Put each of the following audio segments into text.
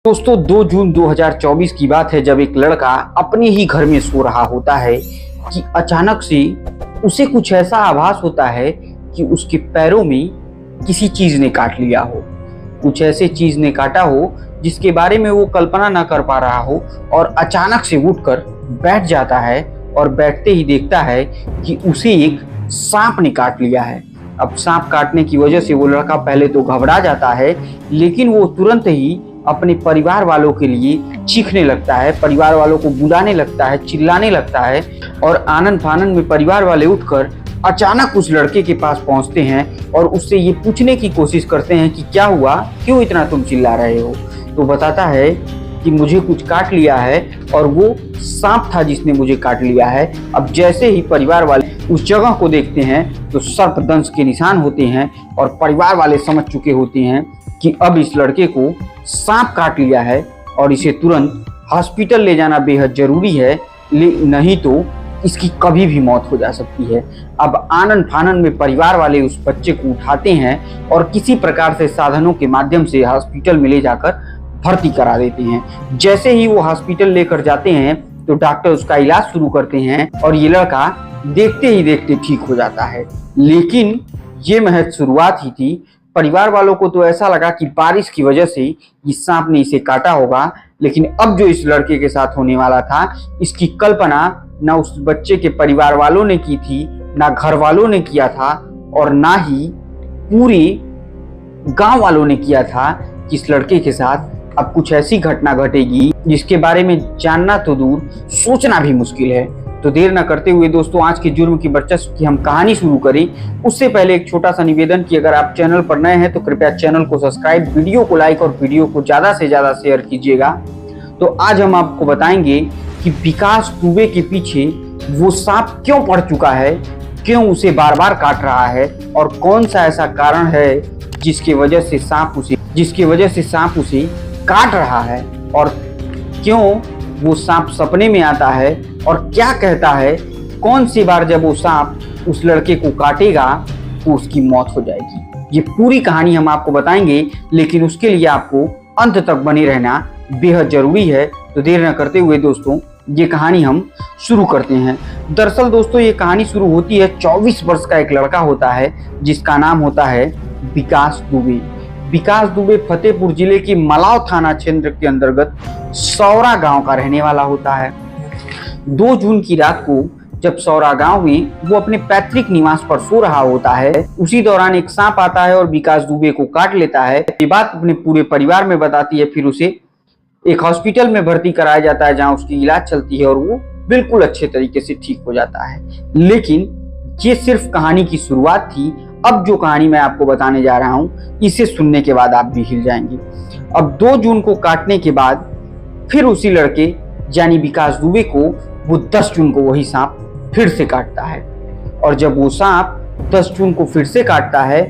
दोस्तों 2 जून 2024 की बात है, जब एक लड़का अपने ही घर में सो रहा होता है कि अचानक से उसे कुछ ऐसा आभास होता है कि उसके पैरों में किसी चीज ने काट लिया हो। कुछ ऐसे चीज ने काटा हो जिसके बारे में वो कल्पना ना कर पा रहा हो, और अचानक से उठकर बैठ जाता है और बैठते ही देखता है कि उसे एक सांप ने काट लिया है। अब सांप काटने की वजह से वो लड़का पहले तो घबरा जाता है, लेकिन वो तुरंत ही अपने परिवार वालों के लिए चीखने लगता है, परिवार वालों को बुलाने लगता है, चिल्लाने लगता है। और आनंद फानंद में परिवार वाले उठकर अचानक उस लड़के के पास पहुंचते हैं और उससे ये पूछने की कोशिश करते हैं कि क्या हुआ, क्यों इतना तुम चिल्ला रहे हो। तो बताता है कि मुझे कुछ काट लिया है और वो सांप था जिसने मुझे काट लिया है। अब जैसे ही परिवार वाले उस जगह को देखते हैं तो सर्पदंश के निशान होते हैं और परिवार वाले समझ चुके होते हैं कि अब इस लड़के को सांप काट लिया है और इसे तुरंत हॉस्पिटल ले जाना बेहद जरूरी है, नहीं तो इसकी कभी भी मौत हो जा सकती है। अब आनंद फानंद में परिवार वाले उस बच्चे को उठाते हैं और किसी प्रकार से साधनों के माध्यम से हॉस्पिटल में ले जाकर भर्ती करा देते हैं। जैसे ही वो हॉस्पिटल लेकर जाते हैं तो डॉक्टर उसका इलाज शुरू करते हैं और ये लड़का देखते ही देखते ठीक हो जाता है। लेकिन ये महज शुरुआत ही थी। परिवार वालों को तो ऐसा लगा कि बारिश की वजह से इस सांप ने इसे काटा होगा, लेकिन अब जो इस लड़के के साथ होने वाला था, इसकी कल्पना ना उस बच्चे के परिवार वालों ने की थी, ना घर वालों ने किया था, और ना ही पूरे गांव वालों ने किया था कि इस लड़के के साथ अब कुछ ऐसी घटना घटेगी जिसके बारे में जानना तो दूर, सोचना भी मुश्किल है। तो देर न करते हुए दोस्तों, आज के जुर्म की वर्चस्व की हम कहानी शुरू करें उससे पहले एक छोटा सा निवेदन कि अगर आप चैनल पर नए हैं तो कृपया चैनल को सब्सक्राइब, वीडियो को लाइक और वीडियो को ज्यादा से ज्यादा शेयर कीजिएगा। तो आज हम आपको बताएंगे कि विकास दुबे के पीछे वो सांप क्यों पड़ चुका है, क्यों उसे बार बार काट रहा है, और कौन सा ऐसा कारण है जिसकी वजह से सांप उसे काट रहा है, और क्यों वो सांप सपने में आता है और क्या कहता है, कौन सी बार जब वो सांप उस लड़के को काटेगा तो उसकी मौत हो जाएगी। ये पूरी कहानी हम आपको बताएंगे, लेकिन उसके लिए आपको अंत तक बने रहना बेहद जरूरी है। तो देर न करते हुए दोस्तों, ये कहानी हम शुरू करते हैं। दरअसल दोस्तों, ये कहानी शुरू होती है 24 वर्ष का एक लड़का होता है जिसका नाम होता है विकास दुबे। विकास दुबे फतेहपुर जिले की मलाव थाना क्षेत्र के अंतर्गत सौरा गांव का रहने वाला होता है। 2 जून की रात को जब सौरा गांव में वो अपने पैतृक निवास पर सो रहा होता है, उसी दौरान एक सांप आता है और विकास दुबे को काट लेता है। ये बात अपने पूरे परिवार में बताती है। फिर उसे एक हॉस्पिटल में भर्ती कराया जाता है जहां उसकी इलाज चलती है और वो बिल्कुल अच्छे तरीके से ठीक हो जाता है। लेकिन ये सिर्फ कहानी की शुरुआत थी। अब जो कहानी मैं आपको बताने जा रहा हूँ, इसे सुनने के बाद आप भी हिल जाएंगे। अब 2 जून को काटने के बाद फिर उसी लड़के यानी विकास दुबे को वो 10 जून को वही सांप फिर से काटता है, और जब वो सांप 10 जून को फिर से काटता है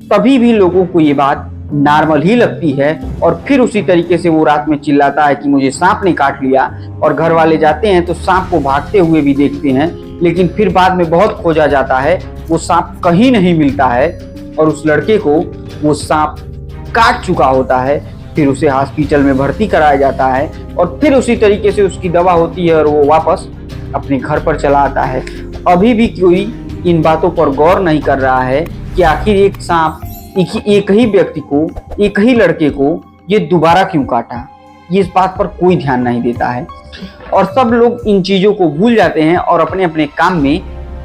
तभी भी लोगों को ये बात नॉर्मल ही लगती है, और फिर उसी तरीके से वो रात में चिल्लाता है कि मुझे सांप ने काट लिया। और घर वाले जाते हैं तो सांप को भागते हुए भी देखते हैं, लेकिन फिर बाद में बहुत खोजा जाता है, वो सांप कहीं नहीं मिलता है और उस लड़के को वो सांप काट चुका होता है। फिर उसे हॉस्पिटल में भर्ती कराया जाता है और फिर उसी तरीके से उसकी दवा होती है और वो वापस अपने घर पर चला आता है। अभी भी कोई इन बातों पर गौर नहीं कर रहा है कि आखिर एक सांप एक ही व्यक्ति को, एक ही लड़के को ये दोबारा क्यों काटा। ये इस बात पर कोई ध्यान नहीं देता है और सब लोग इन चीजों को भूल जाते हैं और अपने अपने काम में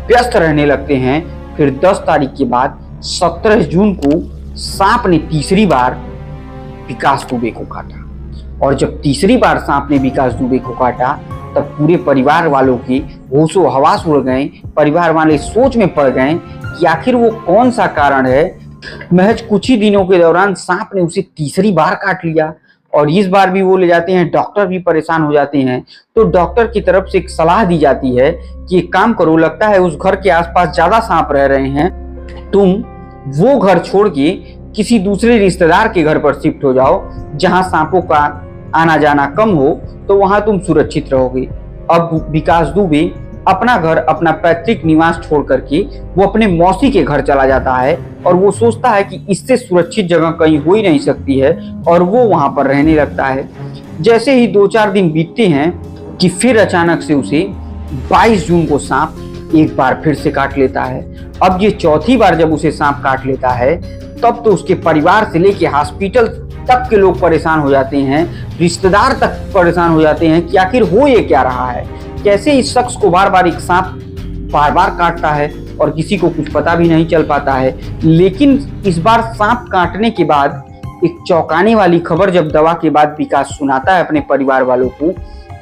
व्यस्त रहने लगते हैं। फिर 10 तारीख के बाद 17 जून को सांप ने तीसरी बार विकास दुबे को काटा, और जब तीसरी बार सांप ने विकास दुबे को काटा तब पूरे परिवार वालों के होशो हवास उड़ गए। परिवार वाले सोच में पड़ गए कि आखिर वो कौन सा कारण है। महज कुछ ही दिनों के दौरान सांप ने उसे तीसरी बार काट लिया, और इस बार भी वो ले जाते हैं। डॉक्टर भी परेशान हो जाते हैं। तो डॉक्टर की तरफ से एक सलाह दी जाती है कि एक काम करो, लगता है उस घर के आसपास ज्यादा सांप रह रहे हैं, तुम वो घर छोड़ के किसी दूसरे रिश्तेदार के घर पर शिफ्ट हो जाओ जहां सांपों का आना जाना कम हो, तो वहां तुम सुरक्षित रहोगे। अब विकास दुबे अपना घर, अपना पैतृक निवास छोड़ करके वो अपने मौसी के घर चला जाता है और वो सोचता है कि इससे सुरक्षित जगह कहीं हो ही नहीं सकती है और वो वहां पर रहने लगता है। जैसे ही 2-4 दिन बीतते हैं कि फिर अचानक से उसे 22 जून को सांप एक बार फिर से काट लेता है। अब ये चौथी बार जब उसे सांप काट लेता है तब तो उसके परिवार से लेके हॉस्पिटल तक के लोग परेशान हो जाते हैं, रिश्तेदार तक परेशान हो जाते हैं कि आखिर हो ये क्या रहा है, कैसे इस शख्स को बार बार एक सांप बार बार काटता है और किसी को कुछ पता भी नहीं चल पाता है। लेकिन इस बार सांप काटने के बाद एक चौंकाने वाली खबर जब दवा के बाद विकास सुनाता है अपने परिवार वालों को,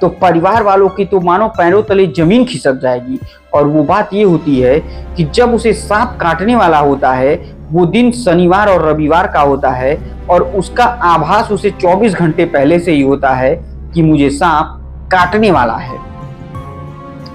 तो परिवार वालों की तो मानो पैरों तले जमीन खिसक जाएगी। और वो बात ये होती है कि जब उसे सांप काटने वाला होता है वो दिन शनिवार और रविवार का होता है और उसका आभास उसे 24 घंटे पहले से ही होता है कि मुझे सांप काटने वाला है।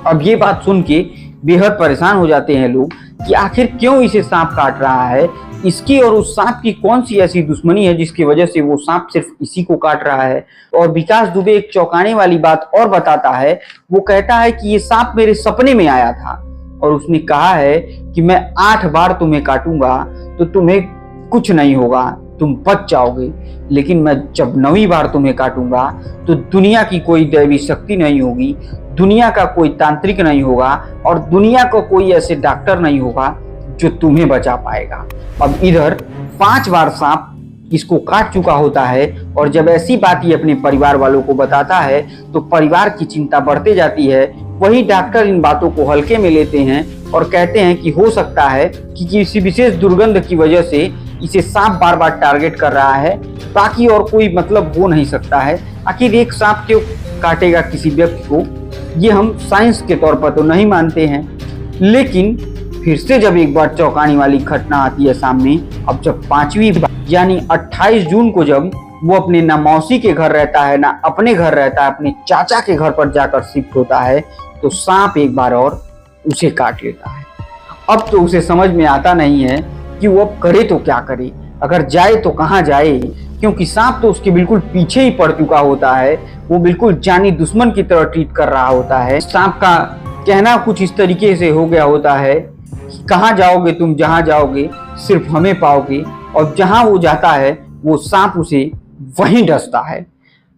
अब ये बात सुन के बेहद परेशान हो जाते हैं लोग कि आखिर क्यों इसे सांप काट रहा है, इसकी और उस सांप की कौन सी ऐसी दुश्मनी है जिसकी वजह से वो सांप सिर्फ इसी को काट रहा है। और विकास दुबे एक चौंकाने वाली बात और बताता है, वो कहता है कि ये सांप मेरे सपने में आया था और उसने कहा है कि मैं 8 बार तुम्हें काटूंगा तो तुम्हें कुछ नहीं होगा, तुम बच जाओगे, लेकिन मैं जब 9वीं बार तुम्हें काटूंगा तो दुनिया की कोई दैवी शक्ति नहीं होगी, दुनिया का कोई तांत्रिक नहीं होगा और दुनिया का कोई ऐसे डॉक्टर नहीं होगा जो तुम्हें बचा पाएगा। अब इधर 5 बार सांप इसको काट चुका होता है और जब ऐसी बात ये अपने परिवार वालों को बताता है तो परिवार की चिंता बढ़ते जाती है। वही डॉक्टर इन बातों को हल्के में लेते हैं और कहते हैं कि हो सकता है कि किसी विशेष दुर्गंध की वजह से इसे सांप बार बार टारगेट कर रहा है, बाकी और कोई मतलब हो नहीं सकता है। आखिर एक सांप क्यों काटेगा किसी व्यक्ति को, ये हम साइंस के तौर पर तो नहीं मानते हैं। लेकिन फिर से जब एक बार चौंकाने वाली घटना आती है सामने, अब जब 5वीं बार यानी 28 जून को जब वो अपने ना मौसी के घर रहता है ना अपने घर रहता है, अपने चाचा के घर पर जाकर शिफ्ट होता है, तो सांप एक बार और उसे काट लेता है। अब तो उसे समझ में आता नहीं है कि वो अब करे तो क्या करे, अगर जाए तो कहाँ जाए, क्योंकि सांप तो उसके बिल्कुल पीछे ही पड़ चुका होता है, वो बिल्कुल जानी दुश्मन की तरह ट्रीट कर रहा होता है। सांप का कहना कुछ इस तरीके से हो गया होता है कि कहाँ जाओगे तुम, जहाँ जाओगे सिर्फ हमें पाओगे, और जहाँ वो जाता है वो सांप उसे वहीं डसता है।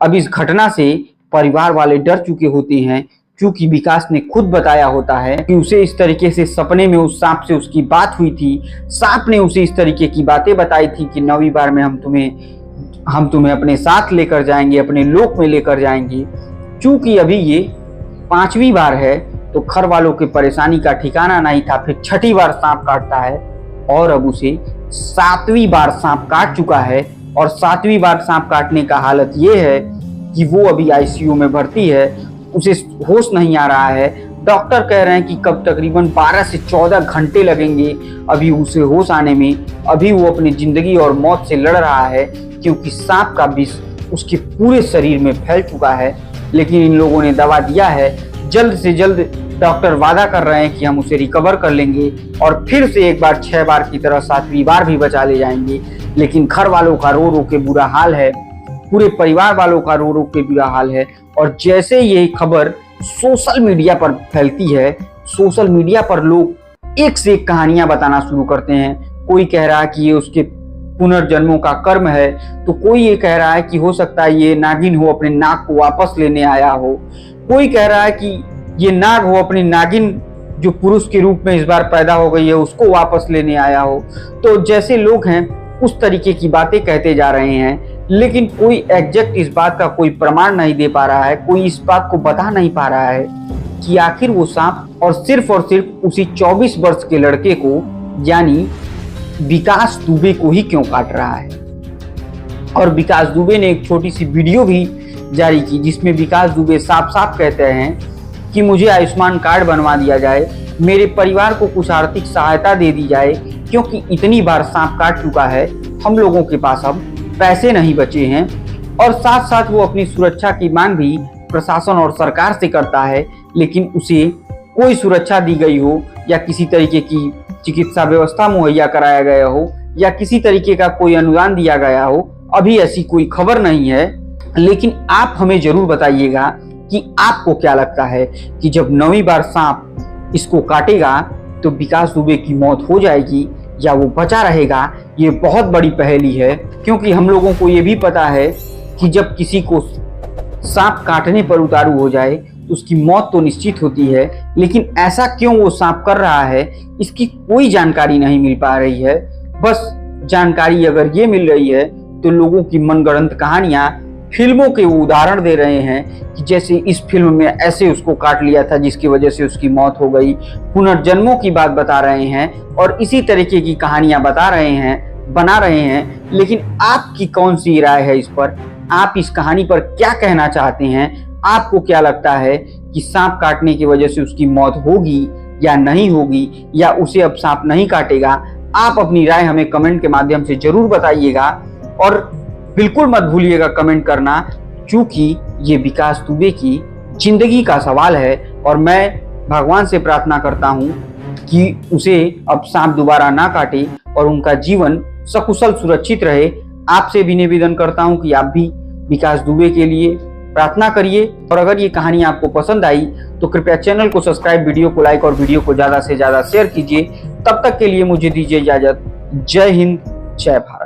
अब इस घटना से परिवार वाले डर चुके होते हैं, क्योंकि विकास ने खुद बताया होता है कि उसे इस तरीके से सपने में उस सांप से उसकी बात हुई थी। सांप ने उसे इस तरीके की बातें बताई थी कि 9वीं बार में हम तुम्हें अपने साथ लेकर जाएंगे, अपने लोक में लेकर जाएंगे। चूंकि अभी ये 5वीं बार है तो घर वालों की परेशानी का ठिकाना नहीं था। फिर 6ठी बार सांप काटता है और अब उसे 7वीं बार सांप काट चुका है। और 7वीं बार सांप काटने का हालत ये है कि वो अभी आईसीयू में भर्ती है, उसे होश नहीं आ रहा है। डॉक्टर कह रहे हैं कि कब तकरीबन 12 से 14 घंटे लगेंगे अभी उसे होश आने में। अभी वो अपनी जिंदगी और मौत से लड़ रहा है, क्योंकि सांप का विष उसके पूरे शरीर में फैल चुका है। लेकिन इन लोगों ने दवा दिया है, जल्द से जल्द डॉक्टर वादा कर रहे हैं कि हम उसे रिकवर कर लेंगे और फिर से एक बार 6 बार की तरह 7वीं बार भी बचा ले जाएंगे। लेकिन घर वालों का रो रो के बुरा हाल है, पूरे परिवार वालों का रो रो के बुरा हाल है। और जैसे ये खबर सोशल मीडिया पर फैलती है, सोशल मीडिया पर लोग एक से एक कहानियां बताना शुरू करते हैं। कोई कह रहा है कि ये उसके पुनर्जन्मों का कर्म है, तो कोई ये कह रहा है कि हो सकता है ये नागिन हो, अपने नाग को वापस लेने आया हो। कोई कह रहा है कि ये नाग हो, अपनी नागिन जो पुरुष के रूप में इस बार पैदा हो गई है उसको वापस लेने आया हो। तो जैसे लोग हैं उस तरीके की बातें कहते जा रहे हैं, लेकिन कोई एग्जैक्ट इस बात का कोई प्रमाण नहीं दे पा रहा है, कोई इस बात को बता नहीं पा रहा है कि आखिर वो सांप और सिर्फ उसी 24 वर्ष के लड़के को यानी विकास दुबे को ही क्यों काट रहा है। और विकास दुबे ने एक छोटी सी वीडियो भी जारी की जिसमें विकास दुबे साफ साफ कहते हैं कि मुझे आयुष्मान कार्ड बनवा दिया जाए, मेरे परिवार को कुछ आर्थिक सहायता दे दी जाए, क्योंकि इतनी बार सांप काट चुका है, हम लोगों के पास अब पैसे नहीं बचे हैं। और साथ साथ वो अपनी सुरक्षा की मांग भी प्रशासन और सरकार से करता है, लेकिन उसे कोई सुरक्षा दी गई हो या किसी तरीके की चिकित्सा व्यवस्था मुहैया कराया गया हो या किसी तरीके का कोई अनुदान दिया गया हो, अभी ऐसी कोई खबर नहीं है। लेकिन आप हमें जरूर बताइएगा कि आपको क्या लगता है कि जब 9वीं बार सांप इसको काटेगा तो विकास दुबे की मौत हो जाएगी या वो बचा रहेगा? ये बहुत बड़ी पहेली है, क्योंकि हम लोगों को ये भी पता है कि जब किसी को सांप काटने पर उतारू हो जाए तो उसकी मौत तो निश्चित होती है, लेकिन ऐसा क्यों वो सांप कर रहा है इसकी कोई जानकारी नहीं मिल पा रही है। बस जानकारी अगर ये मिल रही है तो लोगों की मनगढ़ंत कहानियां, फिल्मों के वो उदाहरण दे रहे हैं कि जैसे इस फिल्म में ऐसे उसको काट लिया था जिसकी वजह से उसकी मौत हो गई, पुनर्जन्मों की बात बता रहे हैं और इसी तरीके की कहानियां बता रहे हैं, बना रहे हैं। लेकिन आपकी कौन सी राय है इस पर? आप इस कहानी पर क्या कहना चाहते हैं? आपको क्या लगता है कि सांप काटने की वजह से उसकी मौत होगी या नहीं होगी, या उसे अब सांप नहीं काटेगा? आप अपनी राय हमें कमेंट के माध्यम से जरूर बताइएगा और बिल्कुल मत भूलिएगा कमेंट करना, क्योंकि ये विकास दुबे की जिंदगी का सवाल है और मैं भगवान से प्रार्थना करता हूँ कि उसे अब सांप दोबारा ना काटे और उनका जीवन सकुशल सुरक्षित रहे। आपसे भी निवेदन करता हूँ कि आप भी विकास दुबे के लिए प्रार्थना करिए। और अगर ये कहानी आपको पसंद आई तो कृपया चैनल को सब्सक्राइब, वीडियो को लाइक और वीडियो को ज्यादा से ज्यादा शेयर कीजिए। तब तक के लिए मुझे दीजिए इजाजत। जय हिंद, जय भारत।